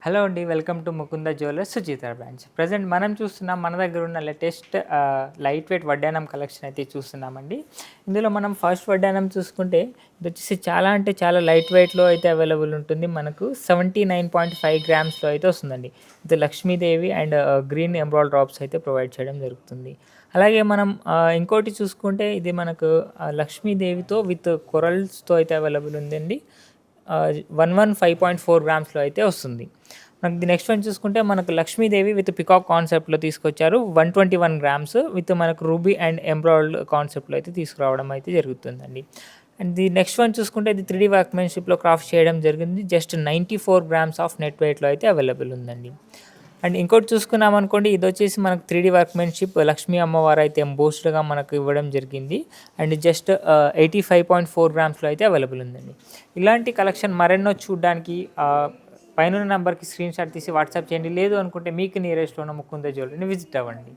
Hello అండి. Welcome to Mukunda jewellers Suchitra branch. Present మనం చూస్తున్నాం మన దగ్గర ఉన్న లేటెస్ట్ లైట్ వెయిట్ వడ్డానం కలెక్షన్ అయితే చూస్తున్నామండి. ఇందులో మనం ఫస్ట్ వడ్డానం చూసుకుంటే ఇది వచ్చేసి చాలా అంటే చాలా లైట్ వెయిట్‌లో అయితే అవైలబుల్ ఉంటుంది. మనకు 79.5 గ్రామ్స్‌లో అయితే వస్తుందండి. ఇది Lakshmidevi and green emerald drops అయితే ప్రొవైడ్ చేయడం జరుగుతుంది. అలాగే మనం ఇంకోటి చూసుకుంటే ఇది మనకు లక్ష్మీదేవితో విత్ కొరల్స్‌తో అయితే అవైలబుల్ ఉందండి. 115.4 గ్రామ్స్‌లో అయితే వస్తుంది. మనకి నెక్స్ట్ వన్ చూసుకుంటే మనకు లక్ష్మీదేవి విత్ పికాక్ కాన్సెప్ట్‌లో తీసుకొచ్చారు. 121 గ్రామ్స్ విత్ మనకు రూబీ అండ్ ఎంబ్రాయిడ్ కాన్సెప్ట్‌లో అయితే తీసుకురావడం అయితే జరుగుతుందండి. అండ్ ది నెక్స్ట్ వన్ చూసుకుంటే ఇది 3D వర్క్‌మెన్‌షిప్‌లో క్రాఫ్ట్ చేయడం జరిగింది. జస్ట్ 94 గ్రామ్స్ ఆఫ్ నెట్ వెయిట్‌లో అయితే అవైలబుల్ ఉందండి. అండ్ ఇంకోటి చూసుకున్నామనుకోండి ఇదొచ్చేసి మనకు 3D వర్క్‌మెన్‌షిప్ లక్ష్మీ అమ్మవారు అయితే ఎంబోస్డ్‌గా మనకు ఇవ్వడం జరిగింది. అండ్ జస్ట్ 85.4 గ్రామ్స్‌లో అయితే అవైలబుల్ ఉందండి. ఇలాంటి కలెక్షన్ మరెన్నో చూడడానికి పైనున్న నంబర్‌కి స్క్రీన్‌షాట్ తీసి వాట్సాప్ చేయండి. లేదు అనుకుంటే మీకు నియరెస్ట్‌లో ఉన్న ముకుంద జ్యువెలరీని విజిట్ అవ్వండి.